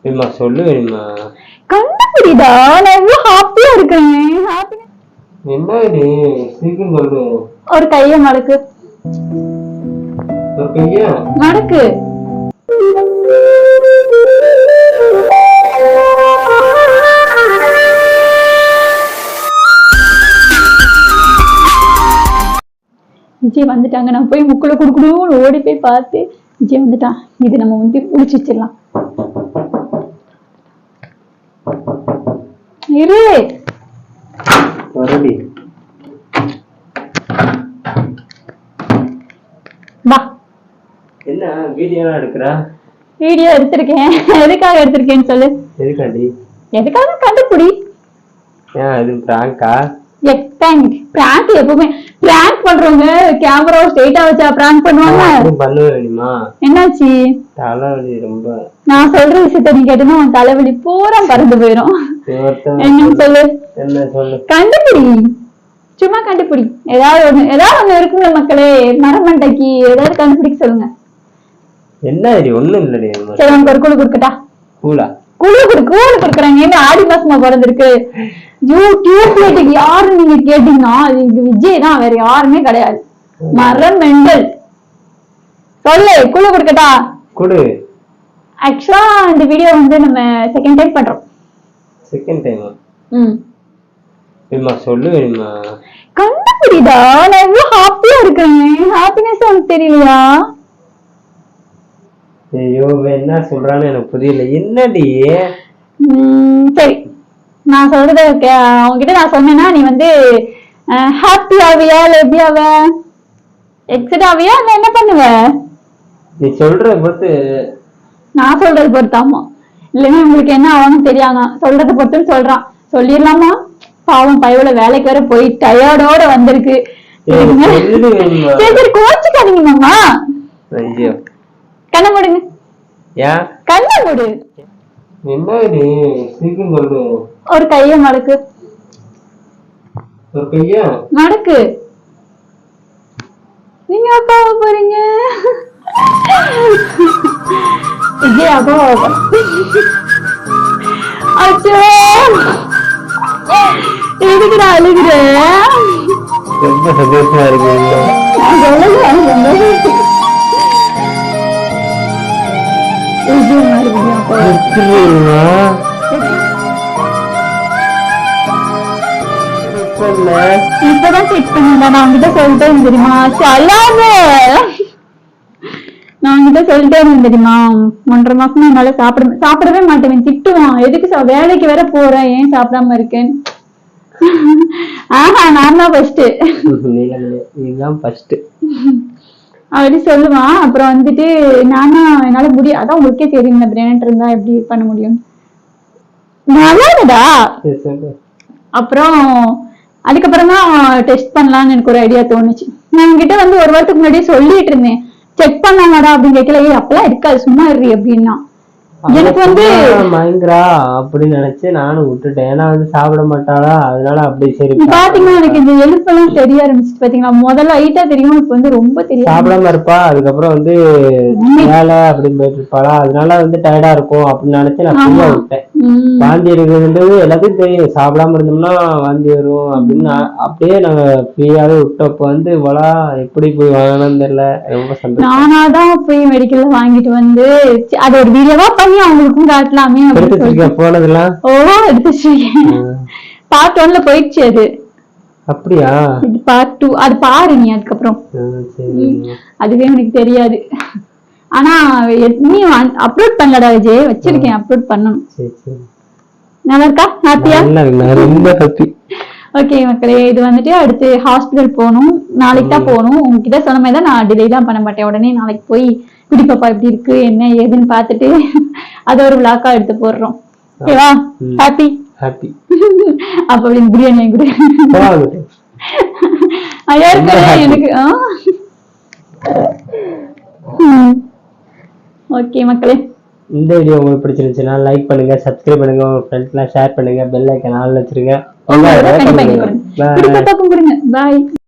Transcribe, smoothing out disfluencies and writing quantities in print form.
வேணுமா சொல்லு வேணுமா? கண்டுபிடிடா, நான் எவ்வளவு ஹாப்பியா இருக்கேன். என்ன இது சீக்கிரம் சொல்லு. ஒரு கைய மடக்கு. ஒரு கைய மடக்கு. விஜய் வந்துட்டாங்க. நான் போய் முக்குள்ள குடுக்கணும்னு ஓடி போய் பார்த்து விஜய் வந்துட்டான். இது நம்ம வந்து புடிச்சு வச்சிடலாம். இரு வரடி. வா. என்ன வீடியோ எடுக்கிறா? வீடியோ எடுத்திருக்கேன். எதுக்காக எடுத்திருக்கேன்னு சொல்லு. எதுக்காண்டி? எதுக்காக கண்டுபிடி. ஏன் இது பிராங்கா? பிராங்க் எப்பவுமே பிராங்க் பண்றவங்க கேமரா ஸ்ட்ரைட்டா வச்சா பிராங்க் பண்ணுவாங்க. பண்ணுவேணுமா? என்னாச்சு? தலைவலி ரொம்ப. நான் சொல்ற விஷயத்த நீ கேட்டனா உன் தலைவலி பூரா பறந்து போயிடும். என்னன்னு சொல்லு. என்ன சொல்லு? கண்டுபிடி, சும்மா கண்டுபிடி. ஏதாவது ஒண்ணு இருக்குல்ல மக்களே, மரமண்டைக்கு ஏதாவது கண்டுபிடிக்க சொல்லுங்க. என்ன இது? ஒண்ணும் இல்லடி. சரி, உனக்கு ஒரு கூழு குடுக்கட்டா? கூழா? கூழு குடுக்குறாங்க. என்ன ஆடி மாசமா பிறந்திருக்கு. டியூப்லைட்டுக்கு யாரு நீங்க கேட்டீங்கன்னா அது விஜய் தான், வேற யாருமே கிடையாது. மரமெண்டல். சொல்லு, கூழு குடுக்கட்டா? குடு. ஆக்சுவலா இந்த வீடியோ வந்து நம்ம செகண்ட் டைம் பண்றோம். செகண்ட் டைமா? வேணுமா சொல்லு வேணுமா? கண்டுபிடிடா, நான் எவ்வளவு ஹாப்பியா இருக்கேன். ஹாப்பினஸ் உனக்கு தெரியலையா? ஐயோ, என்ன சொல்றான்னு எனக்கு புரியல. என்னடி? சரி, நான் சொல்றத அவங்ககிட்ட நான் சொன்னேன்னா நீ வந்து ஹாப்பி ஆவியா, லெபி ஆவியா, எக்ஸைட் ஆவியா, இல்ல என்ன பண்ணுவ? நீ சொல்ற பொறுத்து. நான் சொல்றது பொறுத்தாமா? இல்லைன்னா உங்களுக்கு என்ன ஆகணும்னு தெரியாதா? சொல்றத பொறுத்துன்னு சொல்றான். சொல்லிடலாமா? பாவம் பையோட வேலைக்கு வர போய் டயர்டோட வந்திருக்கு. சரி கோச்சுக்காதீங்க மாமா. ஐயோ, கண்ணை மூடுங்க. ஏன் கண்ணை மூடு? என்ன இது சீக்கிரம் சொல்லு. ஒரு கைய மடக்கு. ஒரு கைய மடக்கு. நீங்க அப்பாவ போறீங்க. விஜய் அப்பாவ. அச்சோ, எதுக்கு நான் அழுகிறேன்? ரொம்ப சந்தோஷமா இருக்கு. இப்பதான் செக் பண்ணல. நான் உங்ககிட்ட சொல்லிட்டேன் தெரியுமா? நான் உங்ககிட்ட சொல்லிட்டேன் தெரியுமா? 1.5 மாசமா என்னால சாப்பிடவே மாட்டேன். திட்டுவான். எதுக்கு வேலைக்கு வேற போறேன், ஏன் சாப்பிடாம இருக்கேன்? ஆஹா, நான் தான் ஃபர்ஸ்ட். நீதான் ஃபர்ஸ்ட் அப்படி சொல்லுவான். அப்புறம் வந்துட்டு நானா என்னால முடியும். அதான் உங்களுக்கே தெரியும், பிரெயின் இருந்தா எப்படி பண்ண முடியும். நல்லாடா. அப்புறம் அதுக்கப்புறம் தான் டெஸ்ட் பண்ணலாம்னு எனக்கு ஒரு ஐடியா தோணுச்சு. நான் உங்ககிட்ட வந்து 1 வாரத்துக்கு முன்னாடியே சொல்லிட்டு இருந்தேன், செக் பண்ணாங்கடா அப்படின்னு கேட்கல. அப்பெல்லாம் இருக்காது, சும்மா இரு அப்படின்னா. எனக்கு வந்து மயங்கரா அப்படின்னு நினைச்சு நானும் விட்டுட்டேன். ஏன்னா வந்து சாப்பிட மாட்டாளா, அதனால அப்படி. சரி பாத்தீங்கன்னா எனக்கு இந்த எழுப்பெல்லாம் தெரிய ஆரம்பிச்சுட்டு பாத்தீங்களா? முதல்ல லைட்டா தெரியும், இப்ப வந்து ரொம்ப தெரியும். சாப்பிடாம இருப்பா, அதுக்கப்புறம் வந்து வேலை அப்படின்னு போயிட்டு இருப்பாளா, அதனால வந்து டயர்டா இருக்கும் அப்படின்னு நினைச்சு நான் ஃப்ரீயா விட்டேன். வாந்தி எடுக்கிறதுன்றது எல்லாத்துக்கும் தெரியும். சாப்பிடாம இருந்தோம்னா வாந்தி வரும் அப்படின்னு அப்படியே நாங்க ஃப்ரீயாவே விட்டோம். வந்து இவளா எப்படி போய் வாங்கணும்னு தெரியல. ரொம்ப சந்தோஷம். நானாதான் போய் மெடிக்கல்ல வாங்கிட்டு வந்து அது ஒரு வீடியோவா பண்ணி அவங்களுக்கும் காட்டலாமே. போனதெல்லாம் எடுத்து வச்சிருக்கேன். பார்ட் 1ல போயிடுச்சு அது. அப்படியா? இது பார்ட் 2. அது பாரு நீ. அதுக்கப்புறம் அதுவே எனக்கு தெரியாது. ஆனா நீ அப்லோட் பண்ணலடா விஜய், வச்சிருக்கேன், அப்லோட் பண்ணணும். நல்லா இருக்கா? ஹாப்பியா? ரொம்ப ஹாப்பி. ஓகே மக்களே, இது வந்துட்டு அடுத்து ஹாஸ்பிட்டல் போகணும். நாளைக்கு தான் போகணும். உங்ககிட்ட சொன்ன மாதிரி தான் நான் டிலே தான் பண்ண மாட்டேன். உடனே நாளைக்கு போய் குடி பாப்பா எப்படி இருக்கு என்ன ஏதுன்னு பார்த்துட்டு அதை ஒரு விளாக்கா எடுத்து போடுறோம். ஓகேவா? Happy happy. அப்ப அப்படின்னு பிரியாணி கொடு. ஐயா எனக்கு. ஓகே மக்களே, இந்த வீடியோ உங்களுக்கு பிடிச்சிருந்துச்சுன்னா லைக் பண்ணுங்க, சப்ஸ்கிரைப் பண்ணுங்க, உங்க ஃப்ரெண்ட்ஸ்லாம் ஷேர் பண்ணுங்க, பெல் ஐக்கான் ஆன்ல வச்சிருங்க. பாய்.